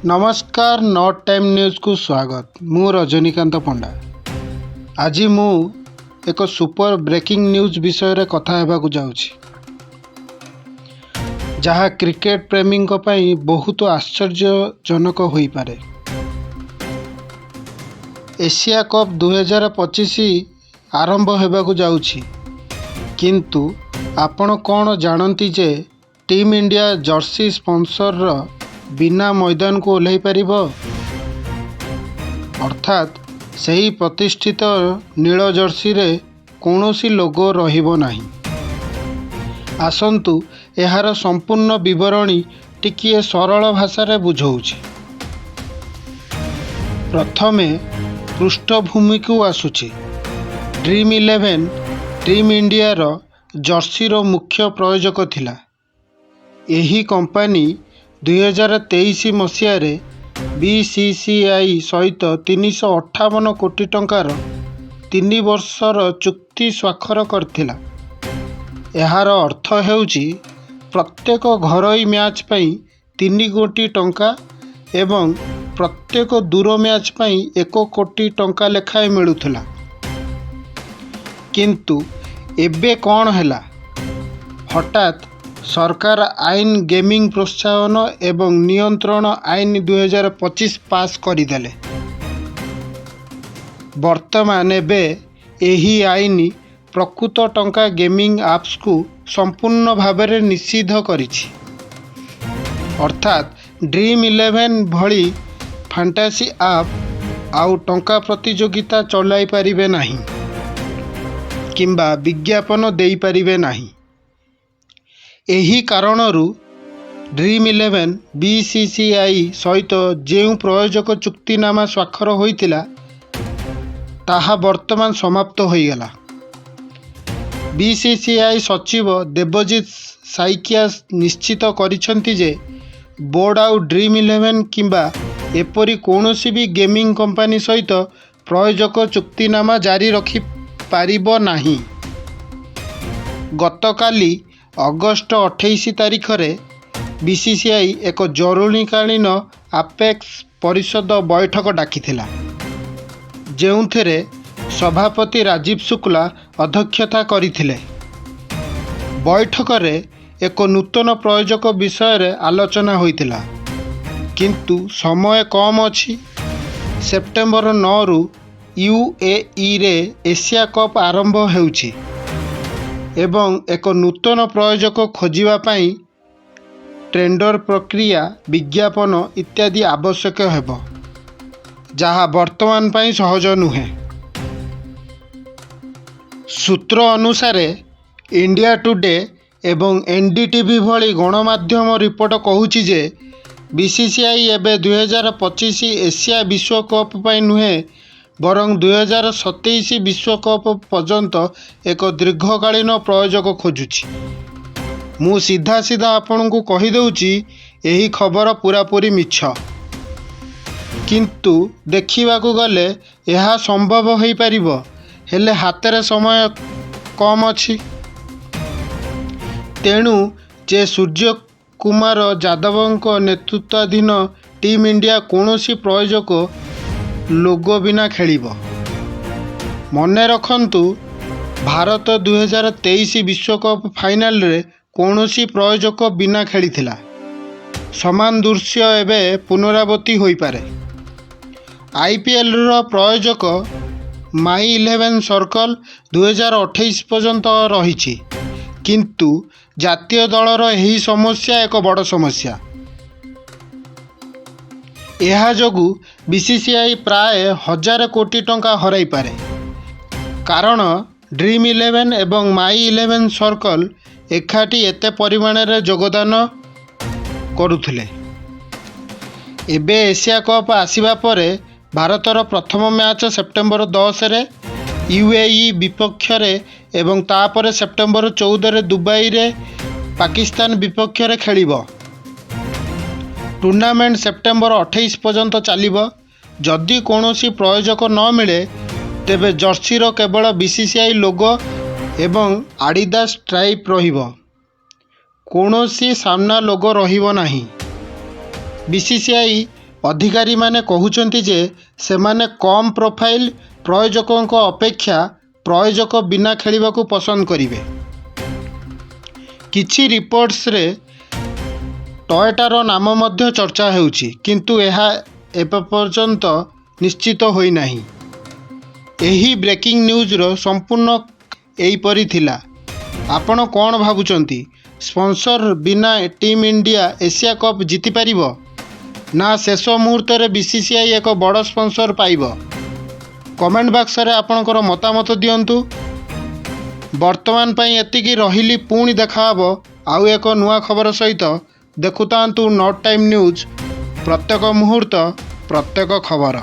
नमस्कार not time news को स्वागत। मु रजनीकांत पंडा। आज मु एक सुपर ब्रेकिंग न्यूज़ विषय रे कथा हेबाकु जाउछि, जहाँ क्रिकेट प्रेमी पई बहुत आश्चर्यजनक होई पारे। एशिया कप 2025 आरंभ हेबाकु जाउछि, किंतु आपण कोन जानती जे टीम इंडिया जर्सी स्पॉन्सर रो बिना मैदान को ओह्लाई पारिब, अर्थात सही प्रतिष्ठित नील जर्सी रे कौनसी लोगो रहिबो नाही। आसंतु एहार संपूर्ण विवरणी टिकिए सरल भाषा रे बुझौछि। प्रथमे पृष्ठभूमि को आसुछि। ड्रीम 11 टीम इंडिया रो जर्सी रो मुख्य प्रायोजक थिला। एही कंपनी 2023 मसीह बीसीसीआई सहित 358 कोटी टंकार 3 वर्षर चुक्ति स्वाक्षर करथिला। एहार अर्थ हेउची प्रत्येक घरोई मैच पई 3 कोटी टंका एवं प्रत्येक दूर मैच पई 1 कोटी टंका लेखाए मिलुथिला। किंतु एबे कौन हैला? हठात सरकार आईन गेमिंग प्रोत्साहन एवं नियंत्रण आईन 2025 पास करदेले। वर्तमान एबे एही आईन प्रकृत टंका गेमिंग एप्स को संपूर्ण भाव निषिद्ध करिछि। अर्थात ड्रीम 11 भली फैंटासी आप आउ टंका प्रतियोगिता चलाई पारिबे नाही किंबा विज्ञापन देई पारिबे नाही। एही कारणरू ड्रीम 11 बीसीसीआई सहित जेउ प्रयोजक चुक्तिनामा स्वाक्षर होइतिला ताहा वर्तमान समाप्त होइगला। बीसीसीआई सचिव देवजीत साइकिया निश्चित करिसंती जे बोर्ड आउ ड्रीम 11 किंबा एपरी कौनसी भी गेमिंग कंपनी सहित प्रयोजक चुक्तिनामा जारी रखि पारिबो नाही। गतकाली अगस्ट 28 तारिख रे बीसीसीआई एक जरूरीकालीन आपेक्स परिषद बैठक डाकिथिला, जेउथेरे सभापति राजीव शुक्ला अध्यक्षता करिथिले। बैठक रे एक नूतन प्रयोजक विषय रे आलोचना होइतिला, किंतु समय कम अछि। सेप्टेम्बर 9 रु यूएई रे एशिया कप आरंभ हेउछि एवं एक नूतन प्रयोजक खोजिबा पई टेंडर प्रक्रिया, विज्ञापन इत्यादि आवश्यक हेबो, जहाँ वर्तमान पई सहज नुहे। सूत्र अनुसार इंडिया टुडे एवं एनडीटीवी भली गणमाध्यम रिपोर्ट कहूछि जे बीसीसीआई एबे 2025 एशिया विश्वकप पई नुहे बरं 2027 विश्वकप पर्यंत एक दीर्घकालीन प्रयोजक खोजुछि। मु सीधा सीधा आपण को कहि देउछि एही खबर पूरापूरी मिछ, किंतु देखिबा को गले यह संभव होई परिबो, हेले हातरे समय कम अछि। तेणु जे सूर्य कुमार यादवଙ୍କ नेतृत्वाधीन टीम इंडिया कौनसी प्रयोजक लोगो बिना खेलिबो। मने रखंतु, भारत 2023 विश्वकप फाइनल रे कौनसी प्रयोजक बिना खेलिथिला। समान दृश्य एबे पुनरावृत्ति होई पारे। आईपीएल रो प्रयोजक माई 11 सर्कल 2028 पर्यंत रहिछि, किंतु जातीय दलर एही समस्या एक बड़ समस्या। यह जोगु बीसीसीआई प्राय 1000 कोटी टंका हराई पारे, कारण ड्रीम 11 एवं माई 11 सर्कल एकाठी एते परिमाण रे योगदान करुथिले। एबे एशिया कप आसीबा परे भारतर प्रथम मैच सेप्टेम्बर 10 रे यूएई विपक्ष रे एवं तापरे सेप्टेम्बर 14 रे दुबई रे पाकिस्तान विपक्ष रे खेलिबो। टूर्नामेंट सेप्टेम्बर 28 पर्यंत चलिबो। जदि कौनसी प्रयोजक न मिले तेबे जर्सी रो केवल बीसीसीआई लोगो एवं आडिडास स्ट्राइप रहिबो, कौनसी सामना लोगो रहिबो नाही। बीसीसीआई ଅଧିକାରୀମାନେ କହୁଛନ୍ତି ଯେ ସେମାନେ କମ୍ ପ୍ରୋଫାଇଲ୍ ପ୍ରୟୋଜକଙ୍କ ଅପେକ୍ଷା ପ୍ରୟୋଜକ ବିନା ଖେଳିବାକୁ ପସନ୍ଦ କରିବେ। କିଛି ରିପୋର୍ଟସରେ ଟୟୋଟାର ନାମ ମଧ୍ୟ ଚର୍ଚ୍ଚା ହେଉଛି, କିନ୍ତୁ ଏହା ଏବେ ପର୍ଯ୍ୟନ୍ତ ନିଶ୍ଚିତ ହୋଇନାହିଁ। ଏହି ବ୍ରେକିଂ ନ୍ୟୁଜ୍ର ସମ୍ପୂର୍ଣ୍ଣ ଏହିପରି ଥିଲା। ଆପଣ କ'ଣ ଭାବୁଛନ୍ତି? ସ୍ପନ୍ସର ବିନା ଟିମ୍ ଇଣ୍ଡିଆ ଏସିଆ କପ୍ ଜିତିପାରିବ, ନା ଶେଷ ମୁହୂର୍ତ୍ତରେ ବିସିସିଆଇ ଏକ ବଡ଼ ସ୍ପନ୍ସର ପାଇବ? କମେଣ୍ଟ ବାକ୍ସରେ ଆପଣଙ୍କର ମତାମତ ଦିଅନ୍ତୁ। ବର୍ତ୍ତମାନ ପାଇଁ ଏତିକି ରହିଲି। ପୁଣି ଦେଖାହେବ ଆଉ ଏକ ନୂଆ ଖବର ସହିତ। ଦେଖୁଥାନ୍ତୁ ନଟ୍ ଟାଇମ୍ ନ୍ୟୁଜ୍, ପ୍ରତ୍ୟେକ ମୁହୂର୍ତ୍ତ ପ୍ରତ୍ୟେକ ଖବର।